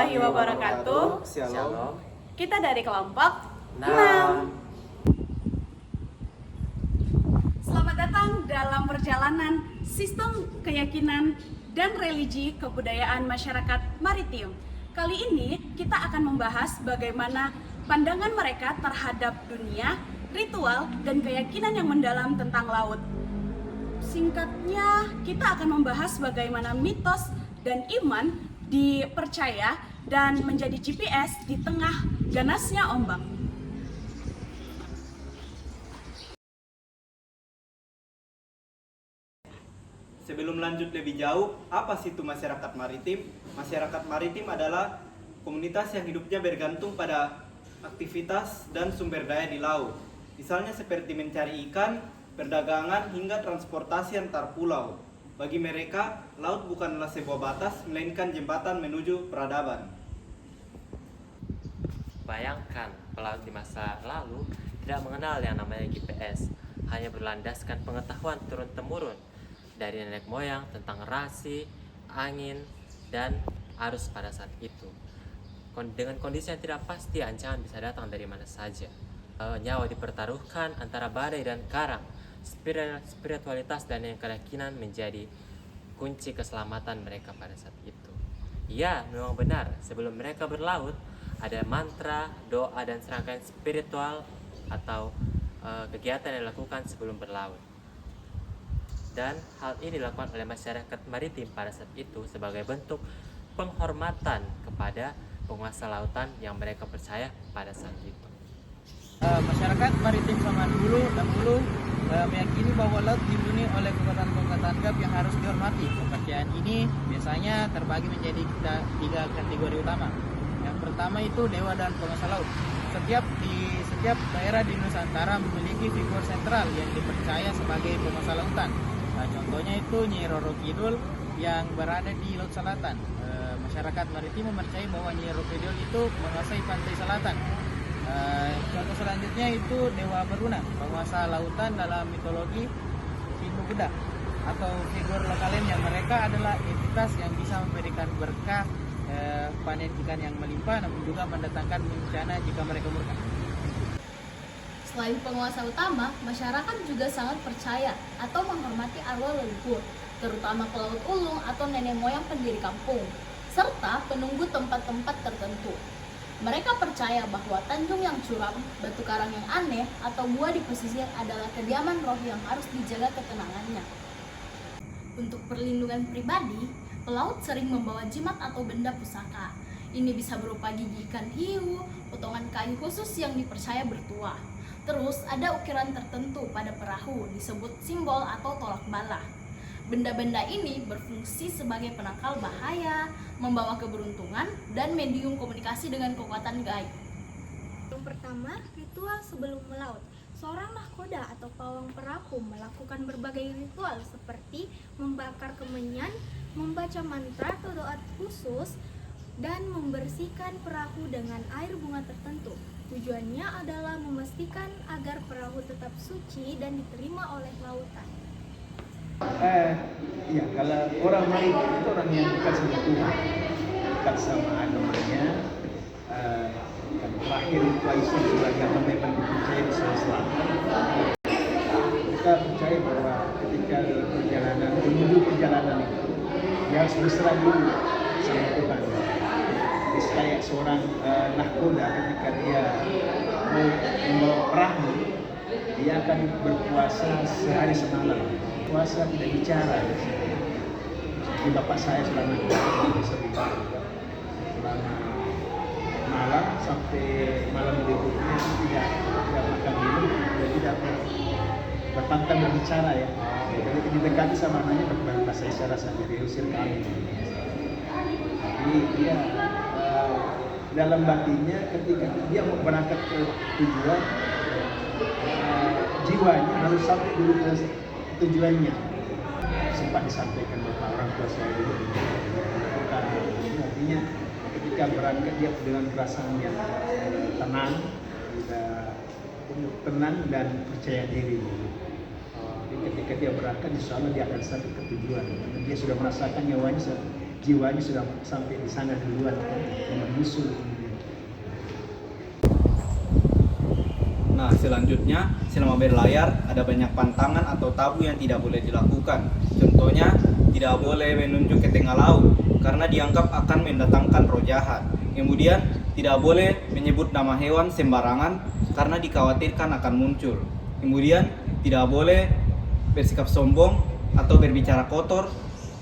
warahmatullahi wabarakatuh. Shalom. Kita dari kelompok 6. 6. Selamat datang dalam perjalanan sistem keyakinan dan religi kebudayaan masyarakat maritim. Kali ini kita akan membahas bagaimana pandangan mereka terhadap dunia, ritual, dan keyakinan yang mendalam tentang laut. Singkatnya, kita akan membahas bagaimana mitos dan iman dipercaya dan menjadi GPS di tengah ganasnya ombak. Sebelum lanjut lebih jauh, apa sih itu masyarakat maritim? Masyarakat maritim adalah komunitas yang hidupnya bergantung pada aktivitas dan sumber daya di laut. Misalnya seperti mencari ikan, perdagangan, hingga transportasi antar pulau. Bagi mereka, laut bukanlah sebuah batas, melainkan jembatan menuju peradaban. Bayangkan, pelaut di masa lalu tidak mengenal yang namanya GPS, hanya berlandaskan pengetahuan turun-temurun dari nenek moyang tentang rasi, angin, dan arus pada saat itu. Dengan kondisi yang tidak pasti, ancaman bisa datang dari mana saja. Nyawa dipertaruhkan antara badai dan karang. Spiritualitas dan yang keyakinan menjadi kunci keselamatan mereka pada saat itu. Ya, memang benar, sebelum mereka berlaut, ada mantra, doa, dan serangkaian spiritual atau kegiatan yang dilakukan sebelum berlaut. Dan hal ini dilakukan oleh masyarakat maritim pada saat itu sebagai bentuk penghormatan kepada penguasa lautan yang mereka percaya pada saat itu. Masyarakat maritim zaman dahulu meyakini bahwa laut dilindungi oleh kekuatan-kekuatan gaib yang harus dihormati. Kepercayaan ini biasanya terbagi menjadi tiga kategori utama. Yang pertama itu dewa dan penguasa laut. Setiap daerah di Nusantara memiliki figur sentral yang dipercaya sebagai penguasa lautan. Nah, contohnya itu Nyi Roro Kidul yang berada di Laut Selatan. Masyarakat maritim mempercayai bahwa Nyi Roro Kidul itu menguasai pantai selatan. Contoh selanjutnya itu Dewa Beruna, penguasa lautan dalam mitologi Hindu-Buddha, atau figur lokal yang mereka adalah entitas yang bisa memberikan berkah, panen ikan yang melimpah, namun juga mendatangkan bencana jika mereka murka. Selain penguasa utama, masyarakat juga sangat percaya atau menghormati arwah leluhur, terutama pelaut ulung atau nenek moyang pendiri kampung, serta penunggu tempat-tempat tertentu. Mereka percaya bahwa tanjung yang curam, batu karang yang aneh, atau gua di pesisir adalah kediaman roh yang harus dijaga ketenangannya. Untuk perlindungan pribadi, pelaut sering membawa jimat atau benda pusaka. Ini bisa berupa gigi ikan hiu, potongan kayu khusus yang dipercaya bertuah. Terus ada ukiran tertentu pada perahu disebut simbol atau tolak bala. Benda-benda ini berfungsi sebagai penangkal bahaya, membawa keberuntungan, dan medium komunikasi dengan kekuatan gaib. Yang pertama, ritual sebelum melaut. Seorang nahkoda atau pawang perahu melakukan berbagai ritual seperti membakar kemenyan, membaca mantra atau doa khusus, dan membersihkan perahu dengan air bunga tertentu. Tujuannya adalah memastikan agar perahu tetap suci dan diterima oleh lautan. Iya, kalau orang maritim itu orang yang dekat sama Tuhan, dekat sama agamanya. Dan terakhir itu Islam sebagai agama yang paling dipercaya di Selatan. Kita percaya bahwa ketika menuju perjalanan itu, dia harus berserah dulu sama Tuhan. Jadi kayak seorang nahkoda ketika dia mau membawa perahu, dia akan berpuasa sehari semalam. Puasa tidak bicara. Jadi bapak saya selama itu selama malam sampai malam berikutnya tidak makan minum, dia tidak berpantang berbicara ya. Jadi didekati sama anaknya berbahasa isyarat saja, diusir kami. Jadi dia dalam batinnya ketika dia mau berangkat ke tujuan, jiwanya harus sampai dulu ke tujuannya. Sempat disampaikan beberapa orang tua saya dulu. Artinya ketika berangkat dia dengan perasaan yang tenang dan percaya diri. Jadi ketika dia berangkat, insya Allah dia akan sampai ke tujuan. Dan dia sudah merasakan nyawanya jiwanya sudah sampai di sana duluan, menyusul kemudian. Nah, selanjutnya selama berlayar ada banyak pantangan atau tabu yang tidak boleh dilakukan. Contohnya, tidak boleh menunjuk ke tengah laut karena dianggap akan mendatangkan roh jahat. Kemudian, tidak boleh menyebut nama hewan sembarangan karena dikhawatirkan akan muncul. Kemudian, tidak boleh bersikap sombong atau berbicara kotor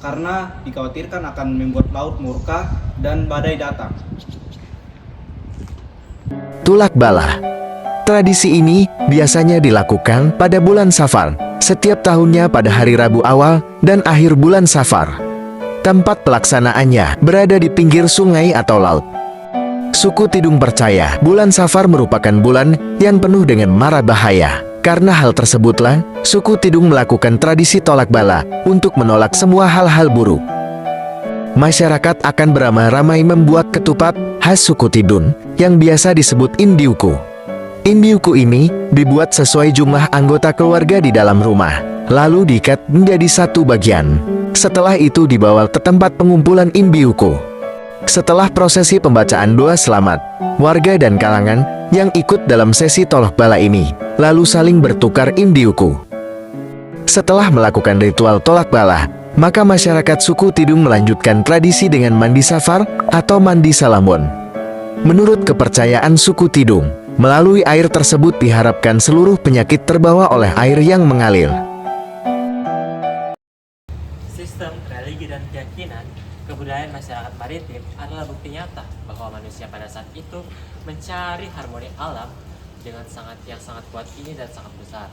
karena dikhawatirkan akan membuat laut murka dan badai datang. Tulak bala. Tradisi ini biasanya dilakukan pada bulan Safar, setiap tahunnya pada hari Rabu awal dan akhir bulan Safar. Tempat pelaksanaannya berada di pinggir sungai atau laut. Suku Tidung percaya bulan Safar merupakan bulan yang penuh dengan mara bahaya. Karena hal tersebutlah, suku Tidung melakukan tradisi tolak bala untuk menolak semua hal-hal buruk. Masyarakat akan beramai-ramai membuat ketupat khas suku Tidung yang biasa disebut indiuku. Indiuku ini dibuat sesuai jumlah anggota keluarga di dalam rumah, lalu diikat menjadi satu bagian. Setelah itu dibawa ke tempat pengumpulan indiuku. Setelah prosesi pembacaan doa selamat, warga dan kalangan yang ikut dalam sesi tolak bala ini lalu saling bertukar indiuku. Setelah melakukan ritual tolak bala, maka masyarakat suku Tidung melanjutkan tradisi dengan mandi safar atau mandi salamun. Menurut kepercayaan suku Tidung, melalui air tersebut diharapkan seluruh penyakit terbawa oleh air yang mengalir. Sistem, religi, dan keyakinan kebudayaan masyarakat maritim adalah bukti nyata bahwa manusia pada saat itu mencari harmoni alam dengan yang sangat kuat ini dan sangat besar.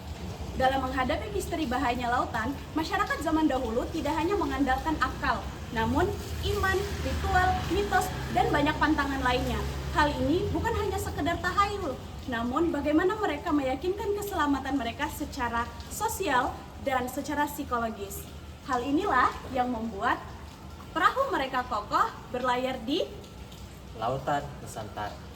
Dalam menghadapi misteri bahayanya lautan, masyarakat zaman dahulu tidak hanya mengandalkan akal, namun iman, ritual, mitos, dan banyak pantangan lainnya. Hal ini bukan hanya sekedar tahayul, namun bagaimana mereka meyakinkan keselamatan mereka secara sosial dan secara psikologis. Hal inilah yang membuat perahu mereka kokoh berlayar di Lautan Nusantara.